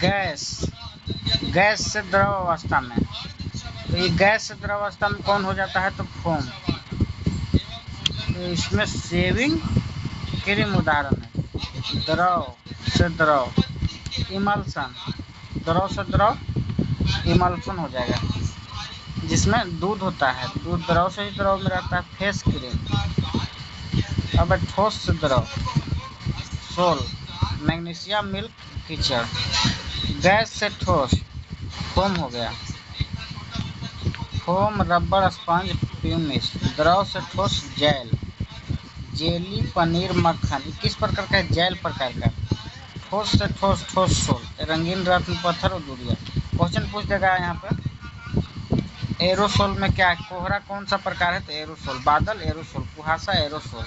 Gas, gas से द्रव अवस्था में, तो ये गैस से द्रव अवस्था में कौन हो जाता है? तो फोम। तो इसमें शेविंग क्रीम उदाहरण है। द्रव से द्रव, इमल्सन, द्रव से द्रव इमल्सन हो जाएगा। जिसमें दूध होता है, दूध द्रव से ही द्रव में रहता है, फेस क्रीम। अब ठोस से द्रव, सोल, मैग्नीशिया मिल्क कीचड़। गैस से ठोस, फोम हो गया, फोम, रबड़, स्पंज, प्यूमिस। द्रव से ठोस, जेल, जेली, पनीर, मक्खन। किस प्रकार का? जेल प्रकार का। ठोस से ठोस, ठोस सोल, रंगीन रत्न, पत्थर और गुड़िया। क्वेश्चन पूछ देगा यहाँ पे, एरोसोल में क्या है? कोहरा कौन सा प्रकार है? तो एरोसोल। बादल एरोसोल, कुहासा एरोसोल,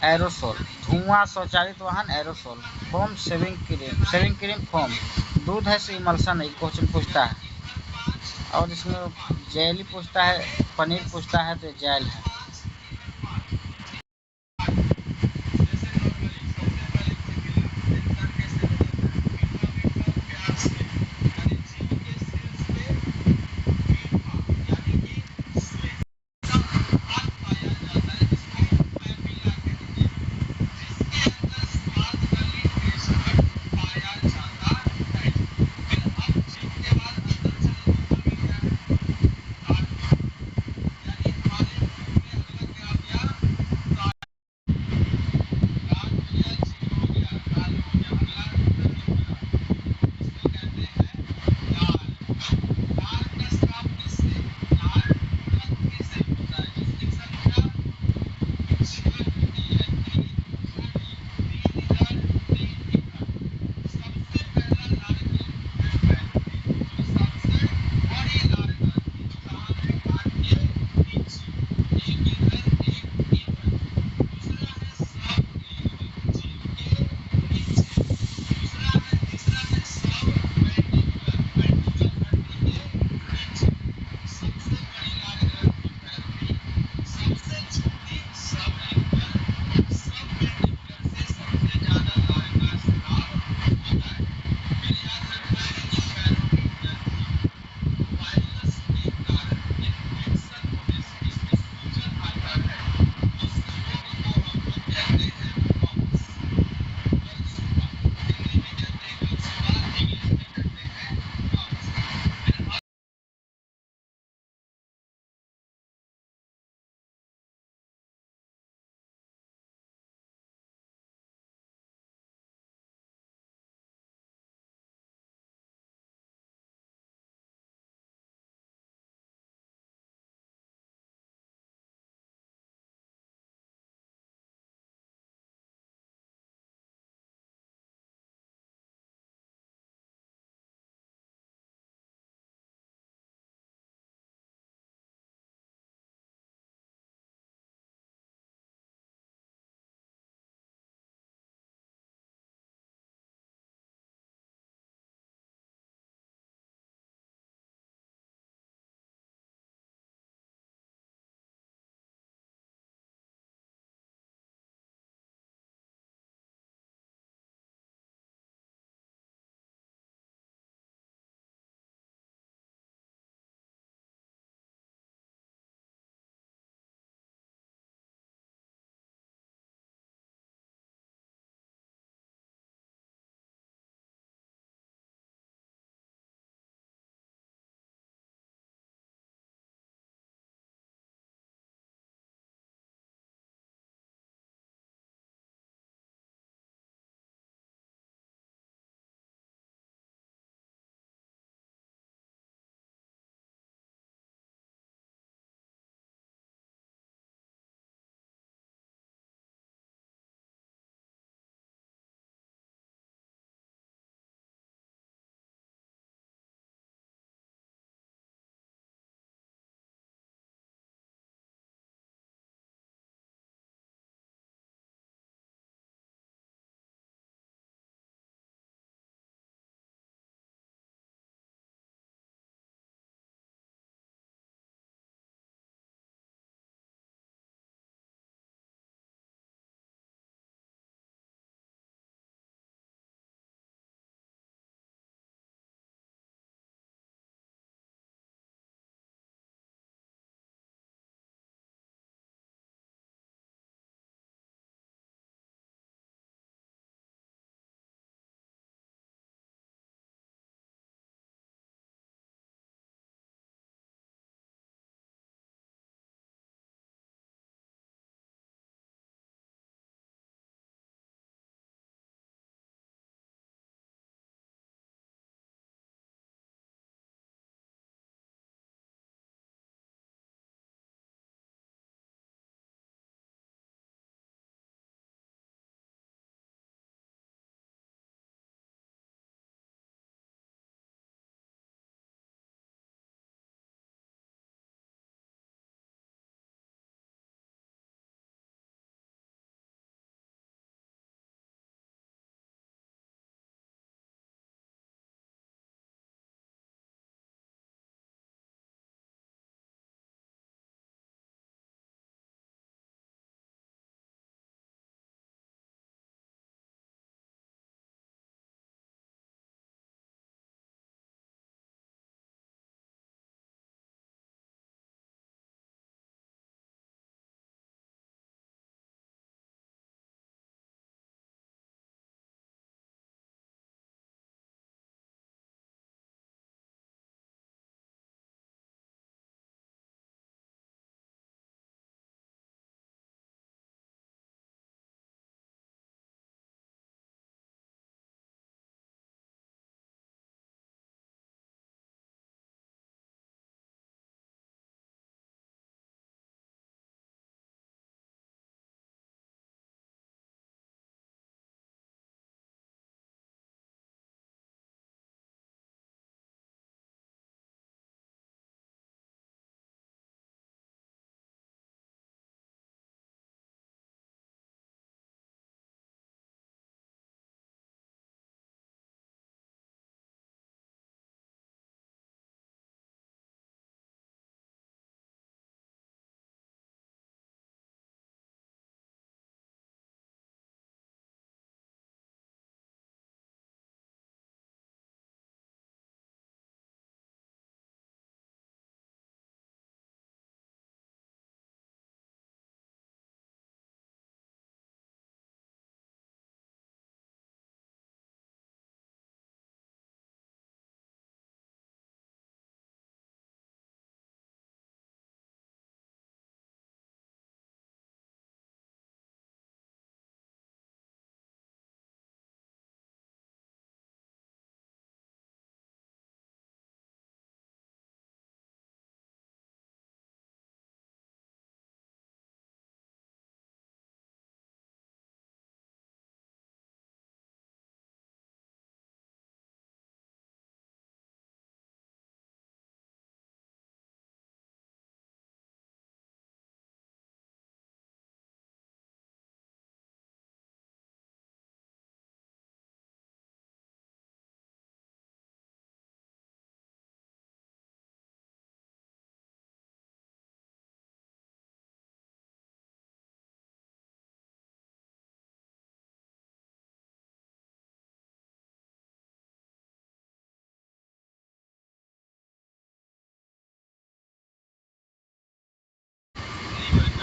एरोसोल। धुआं, स्वचालित वाहन aerosol. Foam, shaving cream, shaving cream foam. दूध है से इमल्सन है, क्वेश्चन पूछता है। और इसमें जेली पूछता है, पनीर पूछता है, तो जेल है।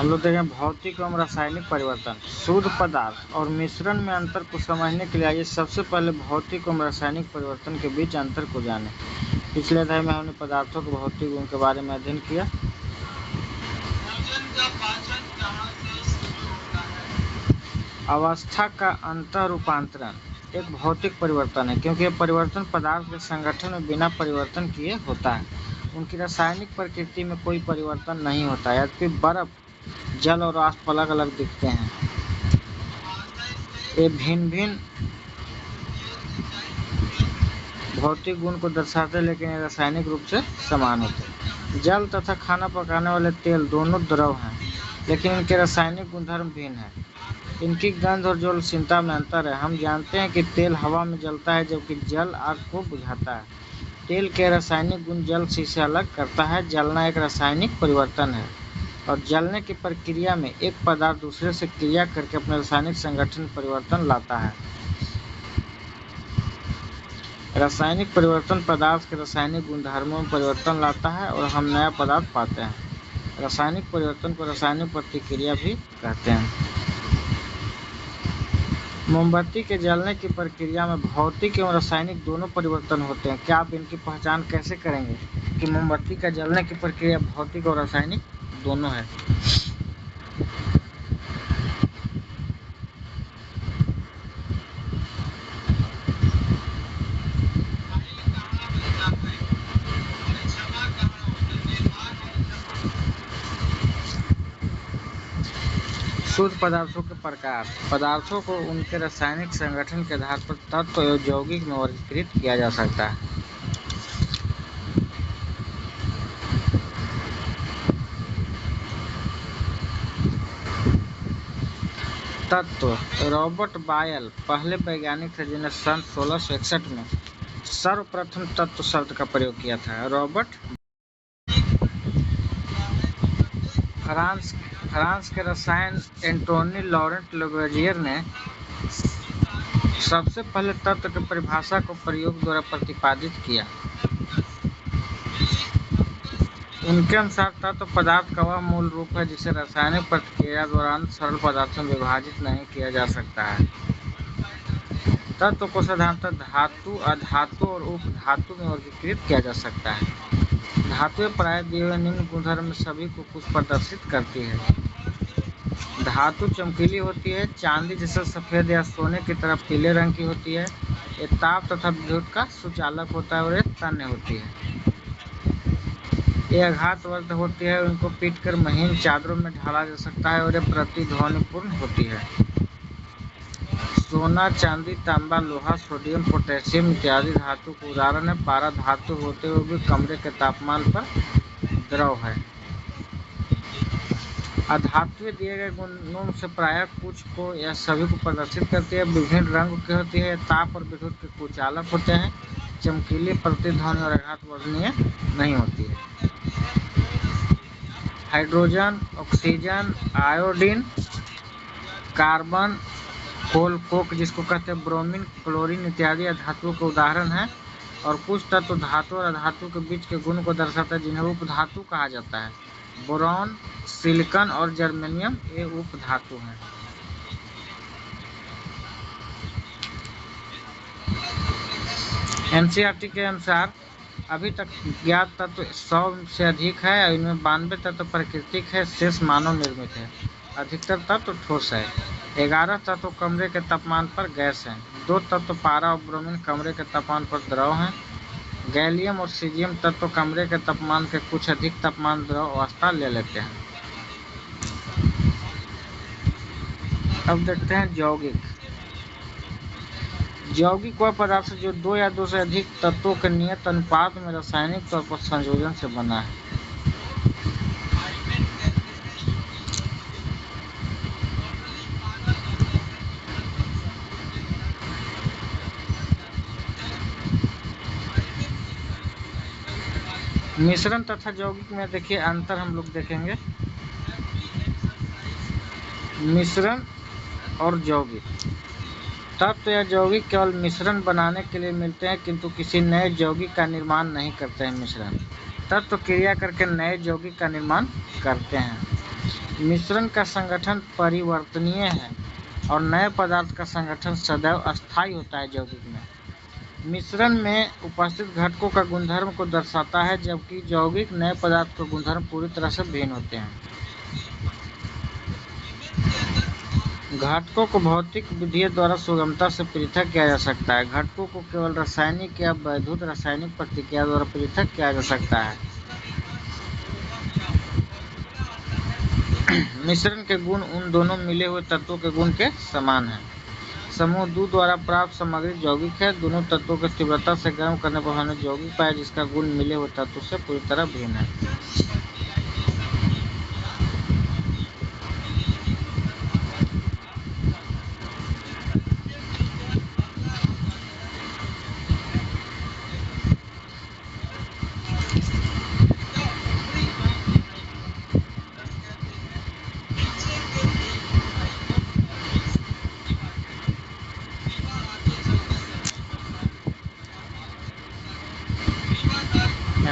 हम लोग देखें भौतिक एवं रासायनिक परिवर्तन। शुद्ध पदार्थ और मिश्रण में अंतर को समझने के लिए आइए सबसे पहले भौतिक एवं रासायनिक परिवर्तन के बीच अंतर को जानें। पिछले अध्याय में हमने पदार्थों के भौतिक गुण के बारे में अध्ययन किया। अवस्था का अंतर रूपांतरण एक भौतिक परिवर्तन है, क्योंकि यह परिवर्तन पदार्थ के संगठन में बिना परिवर्तन किए होता है। उनकी रासायनिक प्रकृति में कोई परिवर्तन नहीं होता, यद्यपि बर्फ, जल और वाष्प अलग अलग दिखते हैं। ये भिन्न भिन्न भौतिक गुण को दर्शाते हैं, लेकिन ये रासायनिक रूप से समान होते हैं। जल तथा खाना पकाने वाले तेल दोनों द्रव हैं, लेकिन इनके रासायनिक गुणधर्म भिन्न हैं। इनकी गंध और ज्वलनशीलता में अंतर है। हम जानते हैं कि तेल हवा में जलता है, जबकि जल आग को बुझाता है। तेल के रासायनिक गुण जल से अलग करता है। जलना एक रासायनिक परिवर्तन है, और जलने की प्रक्रिया में एक पदार्थ दूसरे से क्रिया करके अपने रासायनिक संगठन में परिवर्तन लाता है। रासायनिक परिवर्तन पदार्थ के रासायनिक गुणधर्मों में परिवर्तन लाता है और हम नया पदार्थ पाते हैं। रासायनिक परिवर्तन को रासायनिक प्रतिक्रिया भी कहते हैं। मोमबत्ती के जलने की प्रक्रिया में भौतिक एवं रासायनिक दोनों परिवर्तन होते हैं। क्या आप इनकी पहचान कैसे करेंगे कि मोमबत्ती का जलने की प्रक्रिया भौतिक और रासायनिक दोनों है? शुद्ध पदार्थों के प्रकार। पदार्थों को उनके रासायनिक संगठन के आधार पर तत्व एवं यौगिक में वर्गीकृत किया जा सकता है। तत्व। रॉबर्ट बायल पहले वैज्ञानिक थे जिन्हें सन 1661 में सर्वप्रथम तत्व शब्द का प्रयोग किया था। रॉबर्ट फ्रांस के रसायन एंटोनी लॉरेंट लैवोisier ने सबसे पहले तत्व की परिभाषा को प्रयोग द्वारा प्रतिपादित किया। उनके अनुसार तत्व पदार्थ का वह मूल रूप है जिसे रासायनिक प्रतिक्रिया दौरान सरल पदार्थों में विभाजित नहीं किया जा सकता है। तत्व को साधारणतः धातु, अधातु और उपधातु में वर्गीकृत किया जा सकता है। धातुएं प्रायः दिए हुए निम्न गुणधर्म में सभी को कुछ प्रदर्शित करती है। धातु चमकीली होती है, चांदी जैसा सफेद या सोने की तरह पीले रंग की होती है। ये ताप तथा विद्युत का सुचालक होता है और ये तन्य होती है। ये आघातवर्ध होती है, इनको पीटकर महीन चादरों में ढाला जा सकता है और ये प्रतिध्वनिपूर्ण होती है। सोना, चांदी, तांबा, लोहा, सोडियम, पोटेशियम इत्यादि धातु का उदाहरण है। पारा धातु होते हुए भी कमरे के तापमान पर द्रव है। अधातुएं दिए गए गुणों से प्रायः कुछ को या सभी को प्रदर्शित करती है। विभिन्न रंग की होती है, ताप और विद्युत के कुचालक होते हैं, चमकीली, प्रतिध्वनि और आघातवर्धनीय नहीं होती है। हाइड्रोजन, ऑक्सीजन, आयोडीन, कार्बन, कोल, कोक जिसको कहते हैं ब्रोमीन, क्लोरीन इत्यादि धातुओं के उदाहरण हैं। और कुछ तत्व धातु और अधातु के बीच के गुण को दर्शाता है जिन्हें उपधातु कहा जाता है। बोरॉन, सिलिकॉन और जर्मेनियम ये उपधातु हैं। एनसीईआरटी के अनुसार अभी तक ज्ञात तत्व 100 से अधिक है और इनमें 92 तत्व प्राकृतिक है, शेष मानव निर्मित है। अधिकतर तत्व ठोस है। 11 तत्व कमरे के तापमान पर गैस हैं। 2 तत्व पारा और ब्रोमीन कमरे के तापमान पर द्रव हैं। गैलियम और सीजियम तत्व कमरे के तापमान के कुछ अधिक तापमान द्रव अवस्था ले लेते हैं। अब देखते हैं यौगिक। यौगिक वह पदार्थ जो 2 या 2 से अधिक तत्वों के नियत अनुपात में रासायनिक तौर पर संयोजन से बना है। मिश्रण तथा यौगिक में देखिए अंतर हम लोग देखेंगे। मिश्रण और यौगिक। तत्व या यौगिक केवल मिश्रण बनाने के लिए मिलते हैं, किंतु किसी नए यौगिक का निर्माण नहीं करते हैं। मिश्रण तत्व क्रिया करके नए यौगिक का निर्माण करते हैं। मिश्रण का संगठन परिवर्तनीय है और नए पदार्थ का संगठन सदैव अस्थायी होता है। यौगिक में मिश्रण में उपस्थित घटकों का गुणधर्म को दर्शाता है, जबकि यौगिक नए पदार्थ के गुणधर्म पूरी तरह से भिन्न होते हैं। घटकों को भौतिक विधियों द्वारा सुगमता से पृथक किया जा सकता है। घटकों को केवल रासायनिक या वैद्युत रासायनिक प्रतिक्रिया द्वारा पृथक किया जा सकता है। मिश्रण के गुण उन दोनों मिले हुए तत्वों के गुण के समान हैं। समूह 2 द्वारा प्राप्त सामग्री यौगिक है। दोनों तत्वों की तीव्रता से गर्म करने पर हमने यौगिक पाया जिसका गुण मिले हुए तत्वों से पूरी तरह भिन्न है।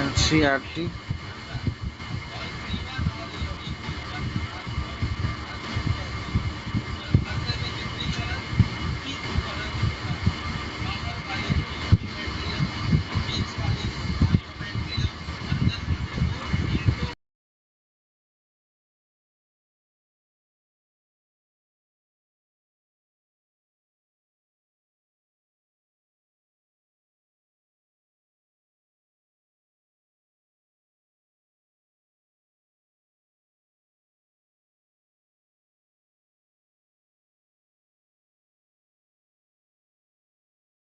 NCERT